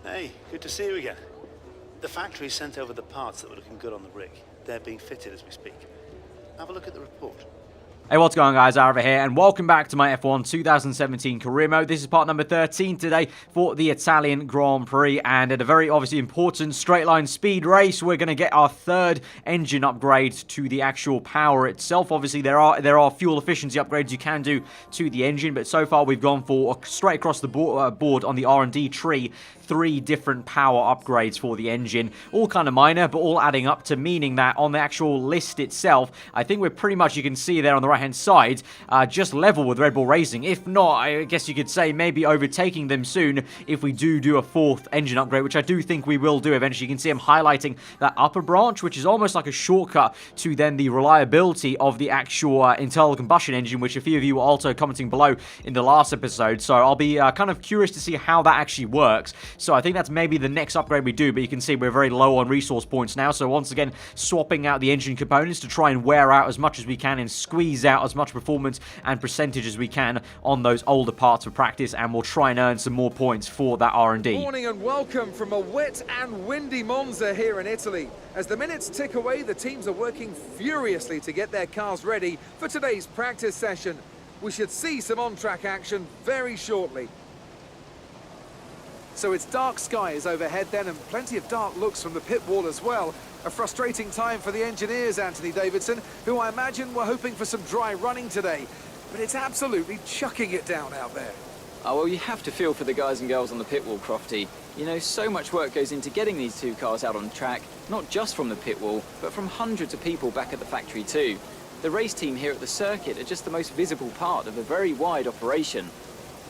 Hey, good to see you again. The factory sent over the parts that were looking good on the rig. They're being fitted as we speak. Have a look at the report. Hey, what's going on, guys? Aarava here, and welcome back to my F1 2017 career mode. This is part number 13 today for the Italian Grand Prix, and at a very obviously important straight line speed race, we're going to get our third engine upgrade to the actual power itself. Obviously, there are fuel efficiency upgrades you can do to the engine, but so far we've gone for straight across the board on the R&D tree. 3 different power upgrades for the engine, all kind of minor, but all adding up to meaning that on the actual list itself, I think we're pretty much, you can see there on the right-hand side, just level with Red Bull Racing. If not, I guess you could say maybe overtaking them soon if we do a 4th engine upgrade, which I do think we will do eventually. You can see I'm highlighting that upper branch, which is almost like a shortcut to then the reliability of the actual internal combustion engine, which a few of you were also commenting below in the last episode. So I'll be kind of curious to see how that actually works. So I think that's maybe the next upgrade we do, but you can see we're very low on resource points now. So once again, swapping out the engine components to try and wear out as much as we can and squeeze out as much performance and percentage as we can on those older parts of practice, and we'll try and earn some more points for that R&D. Morning and welcome from a wet and windy Monza here in Italy. As the minutes tick away, the teams are working furiously to get their cars ready for today's practice session. We should see some on-track action very shortly. So it's dark skies overhead then, and plenty of dark looks from the pit wall as well. A frustrating time for the engineers, Anthony Davidson, who I imagine were hoping for some dry running today. But it's absolutely chucking it down out there. Oh, well, you have to feel for the guys and girls on the pit wall, Crofty. You know, so much work goes into getting these 2 cars out on track, not just from the pit wall, but from hundreds of people back at the factory too. The race team here at the circuit are just the most visible part of a very wide operation.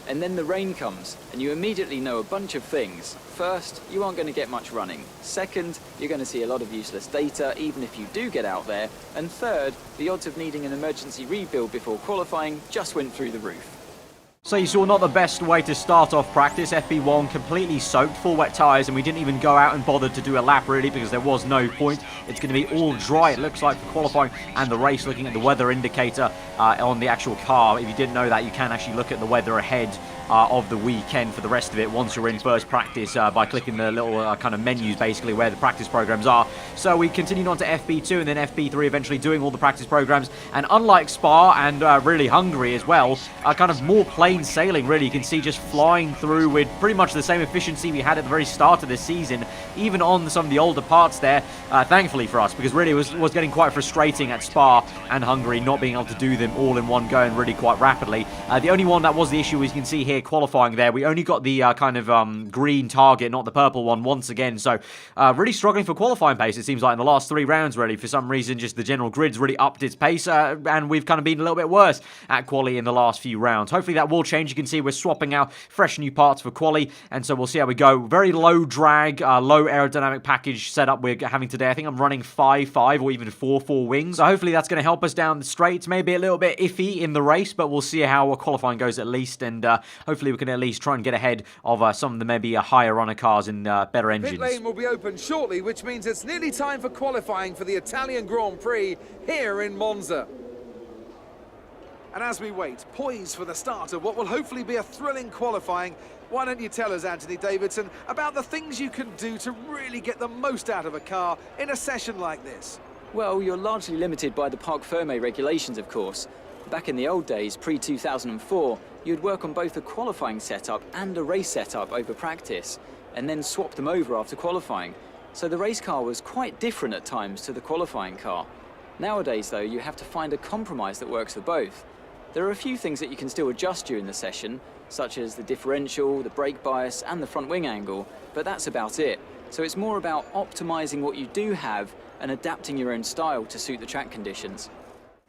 And then the rain comes, and you immediately know a bunch of things. First, you aren't going to get much running. Second, you're going to see a lot of useless data, even if you do get out there. And third, the odds of needing an emergency rebuild before qualifying just went through the roof. So you saw not the best way to start off practice. FP1 completely soaked, full wet tyres, and we didn't even go out and bother to do a lap really because there was no point. It's going to be all dry, it looks like, for qualifying and the race. Looking at the weather indicator on the actual car, if you didn't know that, you can actually look at the weather ahead of the weekend for the rest of it once you're in first practice by clicking the little kind of menus basically where the practice programs are. So we continued on to FP2 and then FP3, eventually doing all the practice programs. And unlike Spa and really Hungary as well, kind of more plain sailing really. You can see just flying through with pretty much the same efficiency we had at the very start of this season, even on some of the older parts there, thankfully for us, because really it was getting quite frustrating at Spa and Hungary not being able to do them all in one go and really quite rapidly. The only one that was the issue, as you can see here, qualifying there, we only got the kind of green target, not the purple one once again. So really struggling for qualifying pace, it seems like, in the last 3 rounds really. For some reason, just the general grid's really upped its pace, and we've kind of been a little bit worse at quali in the last few rounds. Hopefully that will change. You can see we're swapping out fresh new parts for quali, and so we'll see how we go. Very low drag, low aerodynamic package setup we're having today. I think I'm running 5.5 or even 4.4 wings, so hopefully that's going to help us down the straights. Maybe a little bit iffy in the race, but we'll see how qualifying goes at least, and hopefully we can at least try and get ahead of some of the maybe higher runner cars and better engines. Pit lane will be open shortly, which means it's nearly time for qualifying for the Italian Grand Prix here in Monza. And as we wait, poised for the start of what will hopefully be a thrilling qualifying, why don't you tell us, Anthony Davidson, about the things you can do to really get the most out of a car in a session like this? Well, you're largely limited by the Parc Fermé regulations, of course. Back in the old days, pre-2004, you'd work on both a qualifying setup and a race setup over practice, and then swap them over after qualifying. So the race car was quite different at times to the qualifying car. Nowadays, though, you have to find a compromise that works for both. There are a few things that you can still adjust during the session, such as the differential, the brake bias, and the front wing angle, but that's about it. So it's more about optimizing what you do have and adapting your own style to suit the track conditions.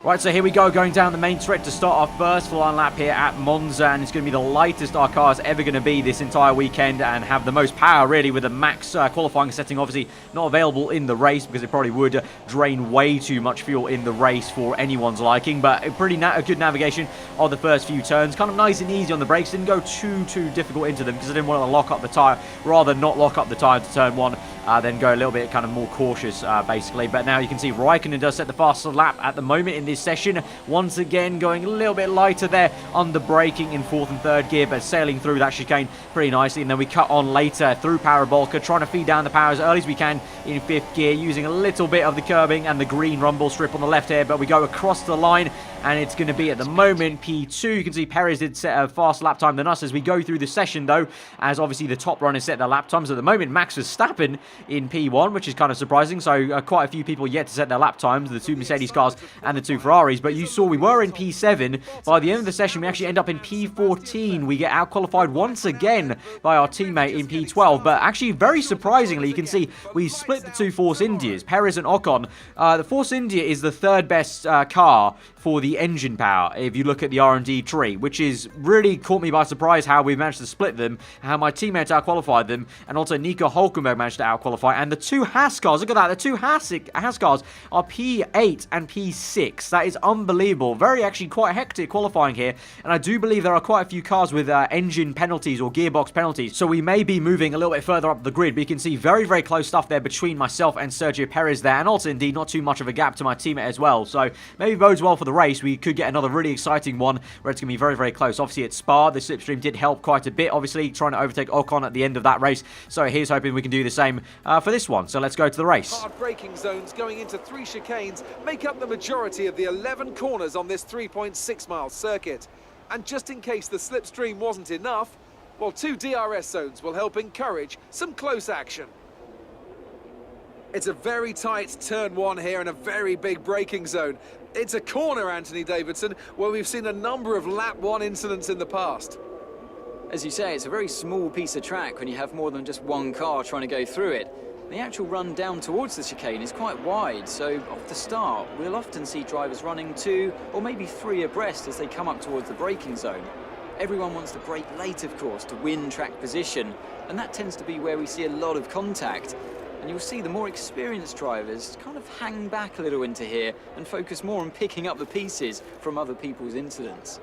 Right, so here we go, going down the main straight to start our first full-on lap here at Monza, and it's going to be the lightest our car is ever going to be this entire weekend and have the most power, really, with a max qualifying setting, obviously not available in the race because it probably would drain way too much fuel in the race for anyone's liking, but a pretty good navigation of the first few turns, kind of nice and easy on the brakes, didn't go too difficult into them because I didn't want to lock up the tyre, rather not lock up the tyre to turn 1 then go a little bit kind of more cautious, basically. But now you can see Raikkonen does set the faster lap at the moment in this session. Once again, going a little bit lighter there on the braking in 4th and 3rd gear, but sailing through that chicane pretty nicely. And then we cut on later through Parabolka, trying to feed down the power as early as we can in 5th gear, using a little bit of the curbing and the green rumble strip on the left here. But we go across the line, and it's going to be at the moment P2. You can see Perez did set a faster lap time than us as we go through the session, though, as obviously the top runners set their lap times. At the moment, Max Verstappen in P1, which is kind of surprising. So quite a few people yet to set their lap times, the 2 Mercedes cars and the 2 Ferraris. But you saw we were in P7. By the end of the session, we actually end up in P14. We get out-qualified once again by our teammate in P12. But actually, very surprisingly, you can see we split the 2 Force Indias, Perez and Ocon. The Force India is the 3rd best car for the engine power, if you look at the R&D tree, which is really caught me by surprise how we managed to split them, how my teammates out-qualified them, and also Nico Hulkenberg managed to out-qualify. And the 2 Haas cars, look at that, the 2 Haas cars are P8 and P6. That is unbelievable. Very actually quite hectic qualifying here, and I do believe there are quite a few cars with engine penalties or gearbox penalties, so we may be moving a little bit further up the grid. But you can see very, very close stuff there between myself and Sergio Perez there, and also indeed not too much of a gap to my teammate as well. So maybe bodes well for the race. We could get another really exciting one where it's going to be very, very close. Obviously at Spa, the slipstream did help quite a bit, obviously trying to overtake Ocon at the end of that race. So here's hoping we can do the same for this one. So let's go to the race. Hard braking zones going into 3 chicanes make up the majority of the 11 corners on this 3.6-mile circuit. And just in case the slipstream wasn't enough, well, 2 DRS zones will help encourage some close action. It's a very tight turn 1 here and a very big braking zone. It's a corner, Anthony Davidson, where we've seen a number of lap 1 incidents in the past. As you say, it's a very small piece of track when you have more than just one car trying to go through it. The actual run down towards the chicane is quite wide, so off the start, we'll often see drivers running 2 or maybe 3 abreast as they come up towards the braking zone. Everyone wants to brake late, of course, to win track position, and that tends to be where we see a lot of contact. And you'll see the more experienced drivers kind of hang back a little into here and focus more on picking up the pieces from other people's incidents.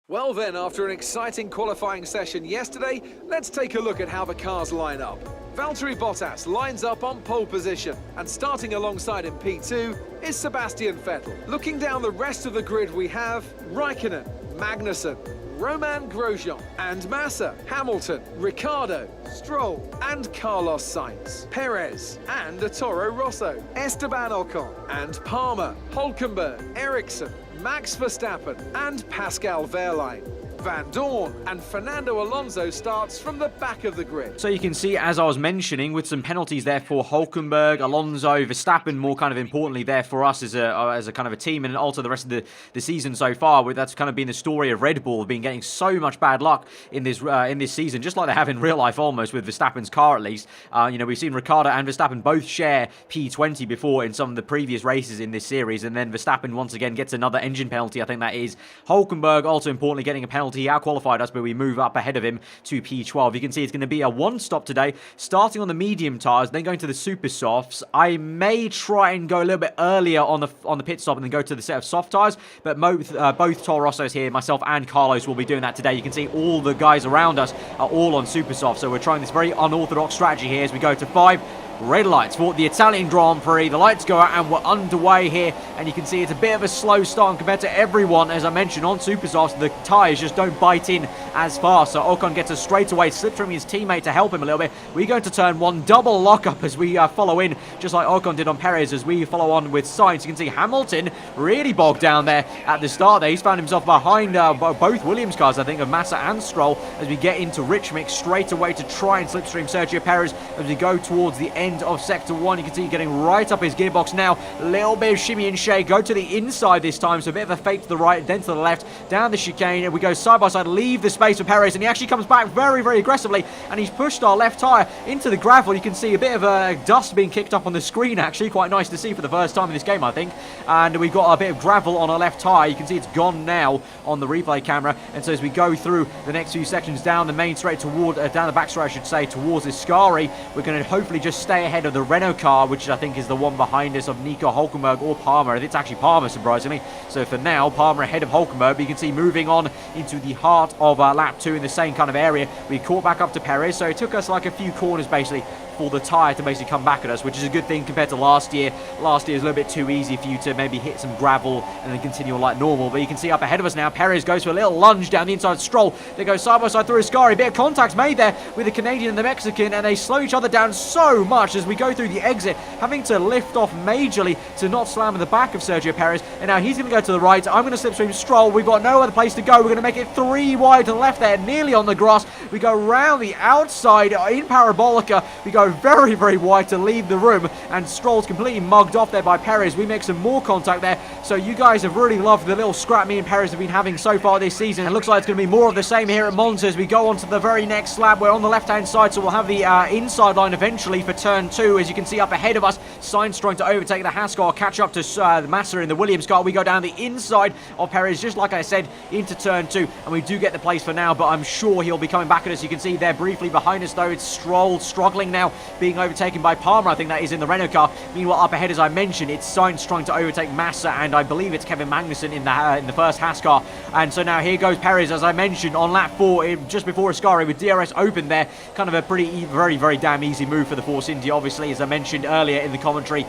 Well then, after an exciting qualifying session yesterday, let's take a look at how the cars line up. Valtteri Bottas lines up on pole position, and starting alongside in P2 is Sebastian Vettel. Looking down the rest of the grid, we have Raikkonen, Magnussen, Romain Grosjean and Massa, Hamilton, Ricciardo, Stroll and Carlos Sainz, Perez and a Toro Rosso, Esteban Ocon and Palmer, Hulkenberg, Ericsson, Max Verstappen and Pascal Wehrlein. Van Dorn and Fernando Alonso starts from the back of the grid. So you can see, as I was mentioning, with some penalties there for Hulkenberg, Alonso, Verstappen, more kind of importantly there for us as a kind of a team, and also the rest of the season so far. That's kind of been the story of Red Bull, been getting so much bad luck in this season, just like they have in real life almost with Verstappen's car at least. You know, we've seen Ricciardo and Verstappen both share P20 before in some of the previous races in this series, and then Verstappen once again gets another engine penalty. I think that is Hulkenberg, also importantly getting a penalty. He out-qualified us, but we move up ahead of him to P12. You can see it's going to be a 1-stop today, starting on the medium tyres, then going to the super softs. I may try and go a little bit earlier on the pit stop and then go to the set of soft tyres, but both Toro Rossos here, myself and Carlos, will be doing that today. You can see all the guys around us are all on super soft, so we're trying this very unorthodox strategy here as we go to 5. Red lights for the Italian Grand Prix. The lights go out and we're underway here, and you can see it's a bit of a slow start compared to everyone. As I mentioned, on super softs, the tyres just don't bite in as fast, so Ocon gets a straightaway slip from his teammate to help him a little bit. We go to turn 1, double lockup as we follow in, just like Ocon did on Perez, as we follow on with Sainz. You can see Hamilton really bogged down there at the start there. He's found himself behind both Williams cars, I think, of Massa and Stroll, as we get into rich mix straight away to try and slipstream Sergio Perez as we go towards the end of sector 1. You can see getting right up his gearbox now. A little bit of shimmy and shake. Go to the inside this time, so a bit of a fake to the right, then to the left, down the chicane, and we go side by side, leave the space for Perez, and he actually comes back very, very aggressively, and he's pushed our left tyre into the gravel. You can see a bit of dust being kicked up on the screen, actually. Quite nice to see for the first time in this game, I think. And we've got a bit of gravel on our left tyre. You can see it's gone now on the replay camera, and so as we go through the next few sections down the main straight toward, down the back straight, I should say, towards Ascari, we're going to hopefully just stay ahead of the Renault car, which I think is the one behind us of Nico Hulkenberg or Palmer. It's actually Palmer, surprisingly. So for now, Palmer ahead of Hulkenberg, but you can see moving on into the heart of lap 2 in the same kind of area. We caught back up to Perez, so it took us like a few corners basically for the tyre to basically come back at us, which is a good thing compared to last year. Last year was a little bit too easy for you to maybe hit some gravel and then continue on like normal. But you can see up ahead of us now, Perez goes for a little lunge down the inside. Stroll, they go side by side through Ascari. Bit of contact made there with the Canadian and the Mexican, and they slow each other down so much as we go through the exit, having to lift off majorly to not slam in the back of Sergio Perez. And now he's going to go to the right. I'm going to slipstream Stroll. We've got no other place to go. We're going to make it 3 wide to the left there, nearly on the grass. We go round the outside in Parabolica. We go very, very wide to leave the room, and Stroll's completely mugged off there by Perez. We make some more contact there. So you guys have really loved the little scrap me and Perez have been having so far this season. It looks like it's going to be more of the same here at Monza as we go on to the very next lap. We're on the left-hand side, so we'll have the inside line eventually for turn 2. As you can see up ahead of us, Sainz trying to overtake the Haas car, catch up to the Massa in the Williams car. We go down the inside of Perez, just like I said, into turn 2, and we do get the place for now, but I'm sure he'll be coming back at us. You can see there briefly behind us, though, it's Stroll struggling now, being overtaken by Palmer. I think that is in the Renault car. Meanwhile, up ahead, as I mentioned, it's Sainz trying to overtake Massa, and I believe it's Kevin Magnussen in the first Haas car. And so now here goes Perez, as I mentioned, on lap 4, just before Ascari, with DRS open there. Kind of a pretty, very, very damn easy move for the Force India, obviously, as I mentioned earlier in the commentary.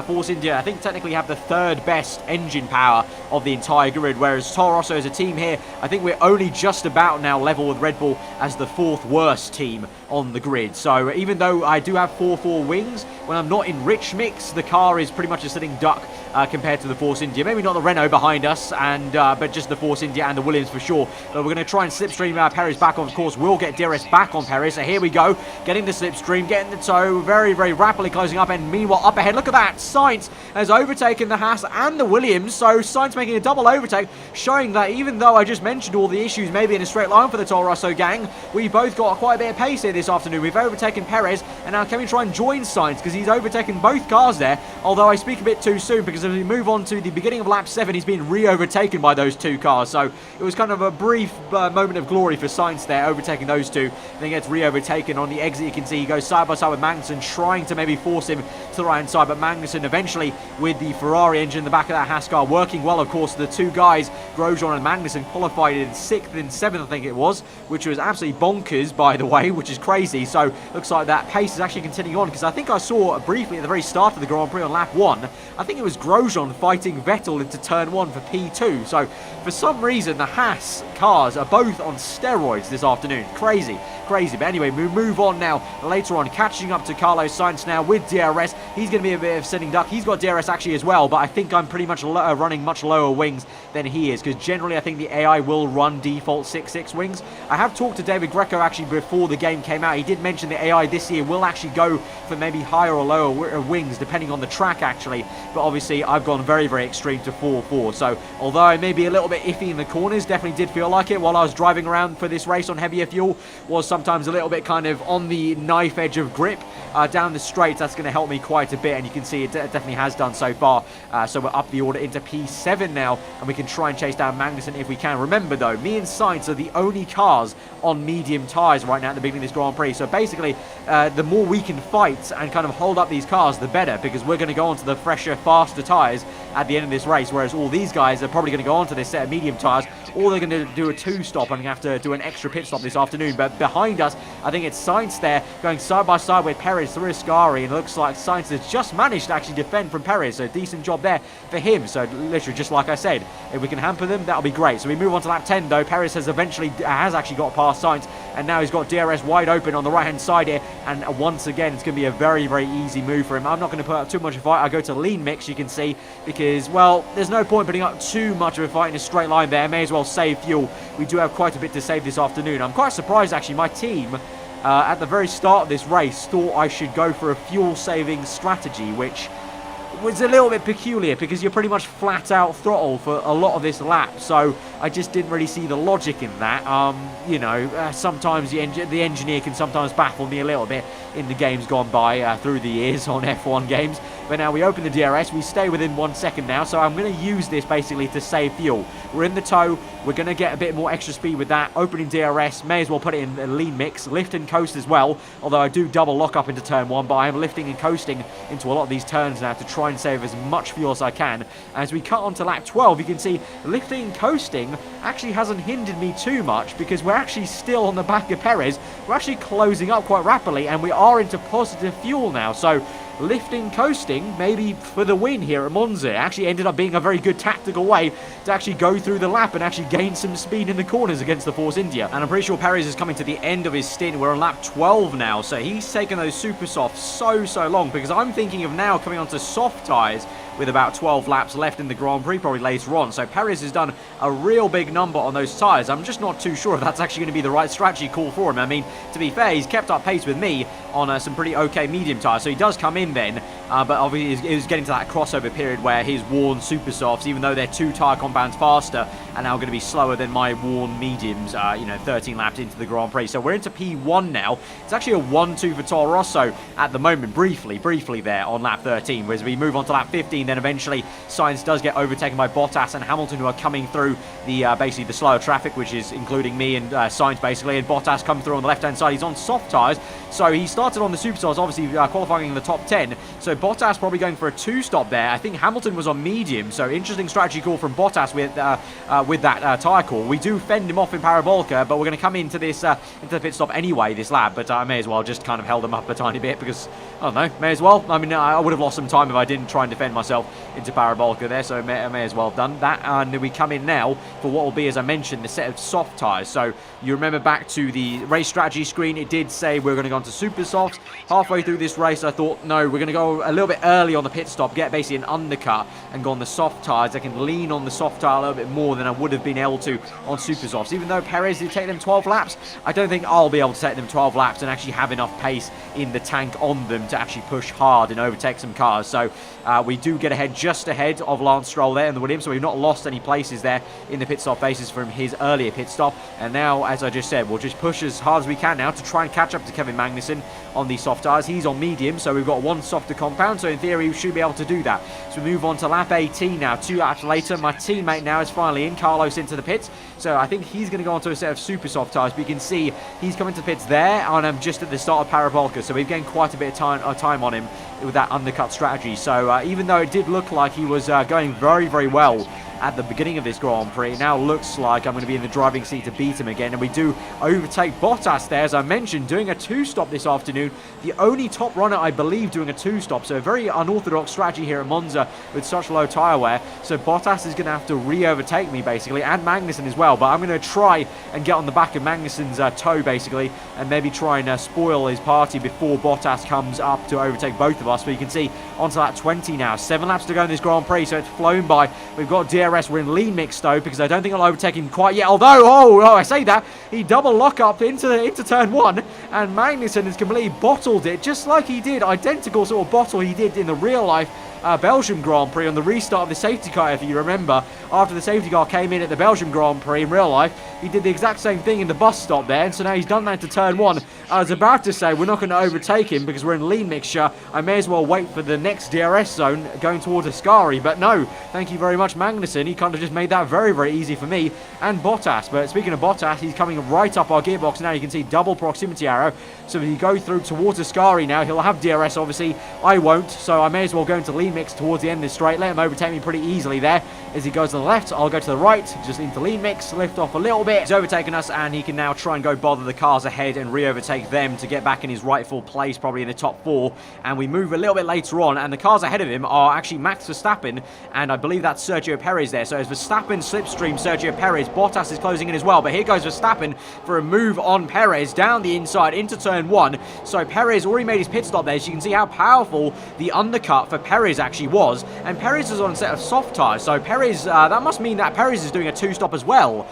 Force India, I think, technically have the 3rd best engine power of the entire grid, whereas Toro Rosso as a team here, I think we're only just about now level with Red Bull as the 4th worst team on the grid. So even though I do have 4 wings, when I'm not in rich mix, the car is pretty much a sitting duck compared to the Force India. Maybe not the Renault behind us, and but just the Force India and the Williams for sure. But we're going to try and slipstream Perez back on. Of course, we'll get DRS back on Perez. So here we go, getting the slipstream, getting the tow, very, very rapidly closing up. And meanwhile, up ahead, look at that, Sainz has overtaken the Haas and the Williams. So Sainz making a double overtake, showing that even though I just mentioned all the issues maybe in a straight line for the Toro Rosso gang, we both got quite a bit of pace here this afternoon. We've overtaken Perez, and now can we try and join Sainz, because he's overtaken both cars there, although I speak a bit too soon, because as we move on to the beginning of lap 7, he's been re-overtaken by those 2 cars. So it was kind of a brief moment of glory for Sainz there, overtaking those 2. Then gets re-overtaken on the exit. You can see he goes side by side with Magnussen, trying to maybe force him to the right hand side, but Magnussen eventually with the Ferrari engine in the back of that Haas car working well. Of course, the 2 guys, Grosjean and Magnussen, qualified in 6th and 7th, I think it was, which was absolutely bonkers, by the way, which is crazy. So looks like that pace is actually continuing on, because I think I saw briefly at the very start of the Grand Prix on lap 1, I think it was Grosjean fighting Vettel into turn 1 for P2. So for some reason the Haas cars are both on steroids this afternoon. Crazy. But anyway, we move on now later on, catching up to Carlos Sainz now with DRS. He's going to be a bit of sitting duck. He's got DRS actually as well, but I think I'm pretty much running much lower wings than he is, because generally I think the AI will run default 6.6 wings. I have talked to David Greco actually before the game came out. He did mention the AI this year will actually go for maybe higher or lower wings depending on the track actually, but obviously I've gone very, very extreme to 4.4. So although I may be a little bit iffy in the corners, definitely did feel like it while I was driving around for this race on heavier fuel, was sometimes a little bit kind of on the knife edge of grip down the straights. That's going to help me quite a bit, and you can see it definitely has done so far. So we're up the order into P7 now, and we can try and chase down Magnussen if we can. Remember though, me and Sainz are the only cars on medium tyres right now at the beginning of this Grand Prix. So basically, the more we can fight and kind of hold up these cars, the better, because we're going to go onto the fresher, faster tyres at the end of this race, whereas all these guys are probably going to go onto this set of medium tyres, or they're going to do a 2-stop and have to do an extra pit stop this afternoon. But behind us, I think it's Sainz there going side by side with Perez through Ascari, and it looks like Sainz has just managed to actually defend from Perez, so decent job there for him. So literally, just like I said, if we can hamper them, that'll be great. So we move on to lap 10 though. Perez has actually got past Sainz, and now he's got DRS wide open on the right hand side here, and once again it's going to be a very, very easy move for him. I'm not going to put up too much of a fight. I go to lean mix, you can see, because, well, there's no point putting up too much of a fight in a straight line there. May as well save fuel. We do have quite a bit to save this afternoon. I'm quite surprised actually, my team at the very start of this race thought I should go for a fuel saving strategy, which was a little bit peculiar because you're pretty much flat out throttle for a lot of this lap. So I just didn't really see the logic in that. You know, sometimes the engineer can sometimes baffle me a little bit in the games gone by through the years on F1 games. But now we open the DRS, we stay within 1 second now, so I'm going to use this basically to save fuel. We're in the tow, we're going to get a bit more extra speed with that. Opening DRS, may as well put it in a lean mix. Lift and coast as well, although I do double lock up into turn 1, but I am lifting and coasting into a lot of these turns now to try and save as much fuel as I can. As we cut onto lap 12, you can see lifting and coasting actually hasn't hindered me too much, because we're actually still on the back of Perez. We're actually closing up quite rapidly, and we are into positive fuel now. So lifting, coasting, maybe for the win here at Monza. It actually ended up being a very good tactical way to actually go through the lap and actually gain some speed in the corners against the Force India. And I'm pretty sure Perez is coming to the end of his stint. We're on lap 12 now, so he's taken those super softs so long, because I'm thinking of now coming onto soft tyres with about 12 laps left in the Grand Prix, probably later on. So Perez has done a real big number on those tyres. I'm just not too sure if that's actually going to be the right strategy call for him. I mean, to be fair, he's kept up pace with me on some pretty okay medium tyres, so he does come in then, but obviously he was getting to that crossover period where his worn super softs, even though they're 2 tyre compounds faster, are now going to be slower than my worn mediums, 13 laps into the Grand Prix. So we're into P1 now. It's actually a 1-2 for Toro Rosso at the moment, briefly there on lap 13, whereas we move on to lap 15, then eventually Sainz does get overtaken by Bottas and Hamilton, who are coming through the basically the slower traffic, which is including me and Sainz basically, and Bottas come through on the left-hand side. He's on soft tyres, so he started on the super softs, obviously qualifying in the top 10, so Bottas probably going for a 2-stop there. I think Hamilton was on medium, so interesting strategy call from Bottas with that tyre call. We do fend him off in Parabolica, but we're going to come into this into the pit stop anyway, this lap, but I may as well just kind of held him up a tiny bit, because, I don't know, may as well. I mean, I would have lost some time if I didn't try and defend myself into Parabolica there, so I may as well have done that. And we come in now for what will be, as I mentioned, the set of soft tyres. So you remember back to the race strategy screen, it did say we're going to go into super softs. Halfway through this race, I thought, no, we're going to go a little bit early on the pit stop, get basically an undercut and go on the soft tyres. I can lean on the soft tyre a little bit more than I would have been able to on super softs. Even though Perez did take them 12 laps, I don't think I'll be able to take them 12 laps and actually have enough pace in the tank on them to actually push hard and overtake some cars. So we do get ahead, just ahead of Lance Stroll there in the Williams, so we've not lost any places there in the pit stop basis from his earlier pit stop. And now, as I just said, we'll just push as hard as we can now to try and catch up to Kevin Magnussen on these soft tyres. He's on medium, so we've got one softer compound, so in theory we should be able to do that. So we move on to lap 18 now, 2 laps later. My teammate now is finally in, Carlos, into the pits, so I think he's going to go onto a set of super soft tyres, but you can see he's coming to the pits there, and I'm just at the start of Parabolica, so we've gained quite a bit of time on him with that undercut strategy. So even though it did look like he was going very well at the beginning of this Grand Prix, it now looks like I'm going to be in the driving seat to beat him again. And we do overtake Bottas there, as I mentioned, doing a 2-stop this afternoon. The only top runner, I believe, doing a 2-stop. So a very unorthodox strategy here at Monza with such low tyre wear. So Bottas is going to have to re-overtake me, basically, and Magnussen as well. But I'm going to try and get on the back of Magnussen's toe, basically, and maybe try and spoil his party before Bottas comes up to overtake both of us. But you can see onto lap 20 now. 7 laps to go in this Grand Prix, so it's flown by. We've got DRS. We're in lean mix though, because I don't think I'll overtake him quite yet. Although, oh, I say that, he double lock up into turn 1, and Magnussen has completely bottled it, just like he did, identical sort of bottle he did in the real life Belgium Grand Prix on the restart of the safety car, if you remember. After the safety car came in at the Belgium Grand Prix in real life, he did the exact same thing in the bus stop there, and so now he's done that to turn 1. I was about to say we're not going to overtake him because we're in lean mixture. I may as well wait for the next DRS zone going towards Ascari, but no, thank you very much Magnussen. He kind of just made that very easy for me and Bottas. But speaking of Bottas, he's coming right up our gearbox now. You can see double proximity arrow, so if you go through towards Ascari now, he'll have DRS obviously. I won't, so I may as well go into lean mix towards the end of this straight. Let him overtake me pretty easily there. As he goes to the left, I'll go to the right, just into lean mix, lift off a little bit. He's overtaken us, and he can now try and go bother the cars ahead and re-overtake them to get back in his rightful place, probably in the top 4. And we move a little bit later on, and the cars ahead of him are actually Max Verstappen, and I believe that's Sergio Perez there. So as Verstappen slipstream Sergio Perez, Bottas is closing in as well, but here goes Verstappen for a move on Perez down the inside into turn 1. So Perez already made his pit stop there, so you can see how powerful the undercut for Perez actually was. And Perez is on a set of soft tyres, so Perez, that must mean that Perez is doing a 2-stop as well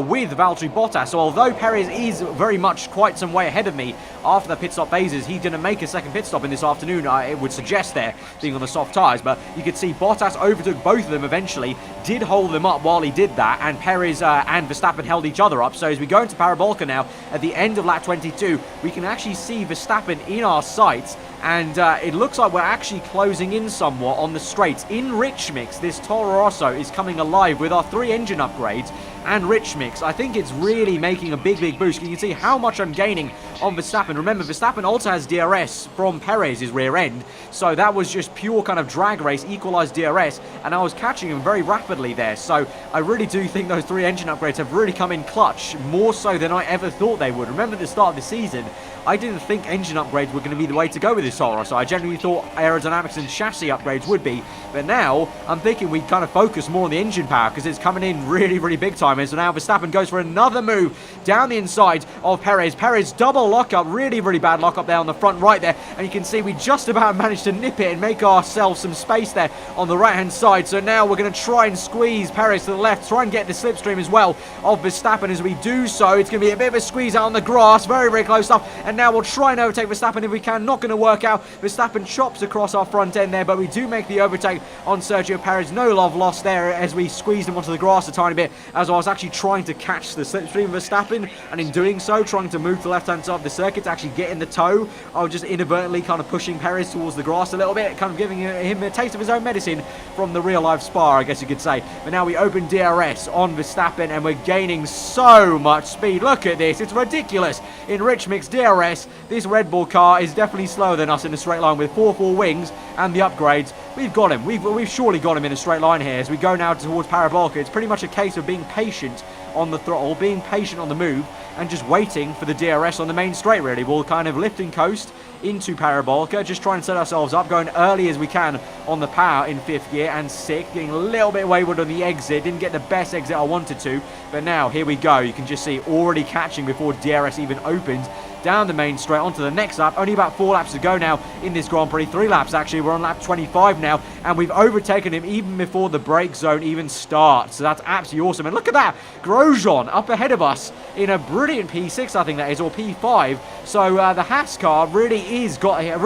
with Valtteri Bottas. So although Perez is very much quite some way ahead of me after the pit stop phases, he didn't make a second pit stop in this afternoon, it would suggest there, being on the soft tyres. But you could see Bottas overtook both of them eventually, did hold them up while he did that, and Perez and Verstappen held each other up. So as we go into Parabolica now, at the end of lap 22, we can actually see Verstappen in our sights, and it looks like we're actually closing in somewhat on the straights. In Rich Mix, this Toro Rosso is coming alive with our 3 engine upgrades, and Rich Mix. I think it's really making a big boost. You can see how much I'm gaining on Verstappen. Remember, Verstappen also has DRS from Perez's rear end, so that was just pure kind of drag race, equalized DRS, and I was catching him very rapidly there. So I really do think those 3 engine upgrades have really come in clutch, more so than I ever thought they would. Remember at the start of the season, I didn't think engine upgrades were going to be the way to go with this Toro, so I generally thought aerodynamics and chassis upgrades would be, but now I'm thinking we kind of focus more on the engine power, because it's coming in really big time. And so now Verstappen goes for another move down the inside of Perez. Perez double lockup, really bad lockup there on the front right there, and you can see we just about managed to nip it and make ourselves some space there on the right hand side. So now we're going to try and squeeze Perez to the left, try and get the slipstream as well of Verstappen. As we do so, it's going to be a bit of a squeeze out on the grass, very close stuff, and now we'll try and overtake Verstappen if we can. Not going to work out. Verstappen chops across our front end there, but we do make the overtake on Sergio Perez. No love lost there as we squeezed him onto the grass a tiny bit, as I was actually trying to catch the slipstream of Verstappen, and in doing so, trying to move to the left-hand side of the circuit to actually get in the toe. I was just inadvertently kind of pushing Perez towards the grass a little bit, kind of giving him a taste of his own medicine from the real-life spar, I guess you could say. But now we open DRS on Verstappen, and we're gaining so much speed. Look at this. It's ridiculous. In Rich Mix DRS, this Red Bull car is definitely slower than us in a straight line with 4 wings and the upgrades. We've got him. We've surely got him in a straight line here as we go now towards Parabolica. It's pretty much a case of being patient on the throttle, being patient on the move, and just waiting for the DRS on the main straight, really. We'll kind of lift and coast into Parabolica, just try and set ourselves up, going early as we can on the power in 5th gear, and 6th, getting a little bit wayward on the exit. Didn't get the best exit I wanted to, but now here we go. You can just see already catching before DRS even opens down the main straight onto the next lap. Only about 4 laps to go now in this Grand Prix. 3 laps actually. We're on lap 25 now, and we've overtaken him even before the brake zone even starts. So that's absolutely awesome. And look at that, Grosjean up ahead of us in a brilliant P6, I think that is, or P5. So the Haas car really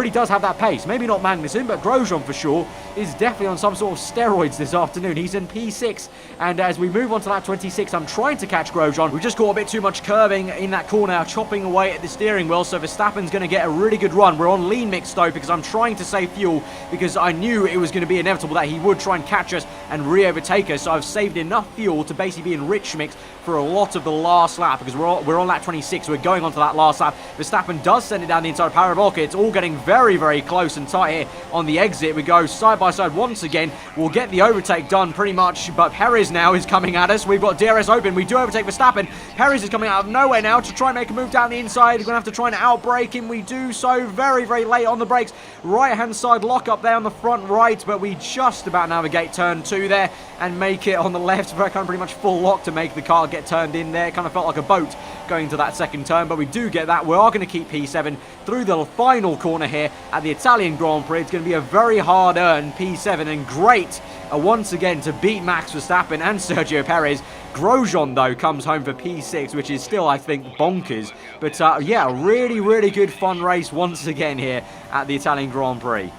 does have that pace. Maybe not Magnussen, but Grosjean for sure is definitely on some sort of steroids this afternoon. He's in P6, and as we move on to lap 26, I'm trying to catch Grosjean. We just got a bit too much curving in that corner, chopping away at the steering wheel, so Verstappen's going to get a really good run. We're on lean mix though, because I'm trying to save fuel, because I knew it was going to be inevitable that he would try and catch us and re-overtake us. So I've saved enough fuel to basically be in rich mix for a lot of the last lap, because we're on lap 26, so we're going on to that last lap. Verstappen does send it down the inside of Parabolica. It's all getting very close and tight here on the exit. We go side by side once again. We'll get the overtake done pretty much, but Perez now is coming at us. We've got DRS open. We do overtake Verstappen. Perez is coming out of nowhere now to try and make a move down the inside. We're going to have to try and outbrake him. We do so very late on the brakes. Right-hand side lock up there on the front right, but we just about navigate turn 2 there and make it on the left. Kind of pretty much full lock to make the car get turned in there. Kind of felt like a boat going to that second turn, but we do get that. We are going to keep P7 through the final corner here at the Italian Grand Prix. It's going to be a very hard-earned P7, and great once again to beat Max Verstappen and Sergio Perez. Grosjean, though, comes home for P6, which is still, I think, bonkers. But, yeah, really good fun race once again here at the Italian Grand Prix.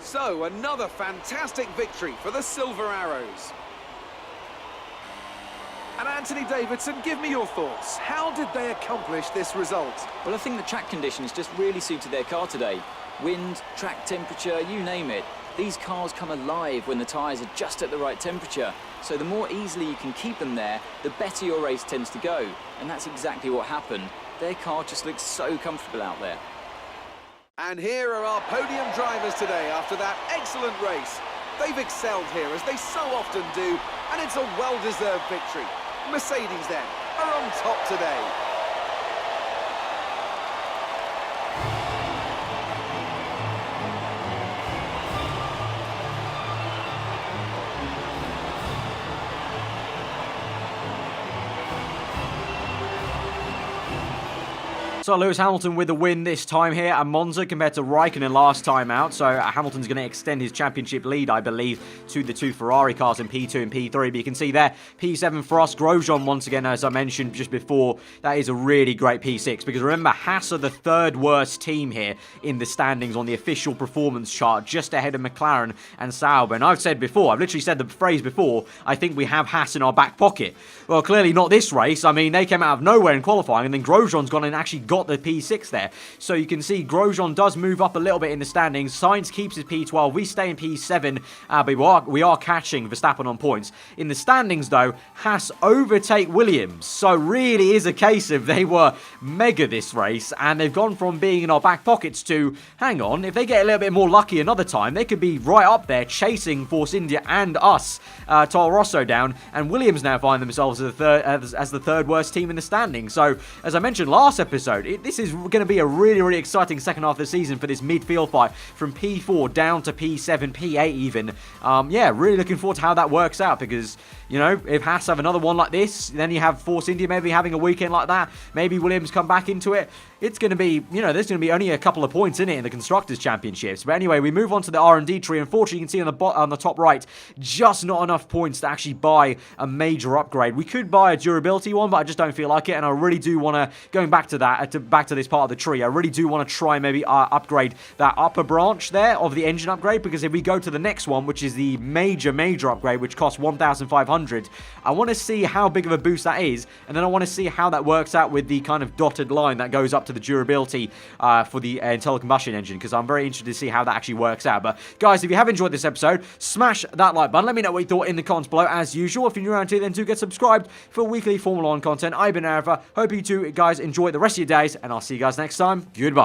So, another fantastic victory for the Silver Arrows. And Anthony Davidson, give me your thoughts. How did they accomplish this result? Well, I think the track conditions just really suited their car today. Wind, track temperature, you name it. These cars come alive when the tyres are just at the right temperature. So the more easily you can keep them there, the better your race tends to go. And that's exactly what happened. Their car just looks so comfortable out there. And here are our podium drivers today after that excellent race. They've excelled here, as they so often do, and it's a well-deserved victory. Mercedes, then, are on top today. So Lewis Hamilton with the win this time here at Monza compared to Raikkonen last time out. So Hamilton's going to extend his championship lead, I believe, to the 2 Ferrari cars in P2 and P3. But you can see there, P7 for us. Grosjean, once again, as I mentioned just before, that is a really great P6. Because remember, Haas are the 3rd worst team here in the standings on the official performance chart, just ahead of McLaren and Sauber. And I've said before, I've literally said the phrase before, I think we have Haas in our back pocket. Well, clearly not this race. I mean, they came out of nowhere in qualifying, and then Grosjean's gone and actually got got the P6 there. So you can see Grosjean does move up a little bit in the standings. Sainz keeps his P12. We stay in P7, but we are catching Verstappen on points. In the standings, though, Haas overtake Williams. So really is a case of they were mega this race, and they've gone from being in our back pockets to, hang on, if they get a little bit more lucky another time, they could be right up there chasing Force India and us, Toro Rosso down, and Williams now find themselves as the third worst team in the standings. So, as I mentioned last episode, this is going to be a really, really exciting second half of the season for this midfield fight from P4 down to P7, P8 even. Yeah, really looking forward to how that works out, because, you know, if Haas have another one like this, then you have Force India maybe having a weekend like that, maybe Williams come back into it. It's going to be, you know, there's going to be only a couple of points in it in the Constructors' Championships. But anyway, we move on to the R&D tree. Unfortunately, you can see on the top right, just not enough points to actually buy a major upgrade. We could buy a durability one, but I just don't feel like it. And I really do want to, going back to that, back to this part of the tree, I really do want to try maybe upgrade that upper branch there of the engine upgrade. Because if we go to the next one, which is the major upgrade, which costs 1,500, I want to see how big of a boost that is. And then I want to see how that works out with the kind of dotted line that goes up to the durability for the internal combustion engine, because I'm very interested to see how that actually works out. But guys, if you have enjoyed this episode, smash that like button. Let me know what you thought in the comments below as usual. If you're new around here, then do get subscribed for weekly Formula 1 content. I've been aarava. Hope you two guys enjoy the rest of your days, and I'll see you guys next time. Goodbye.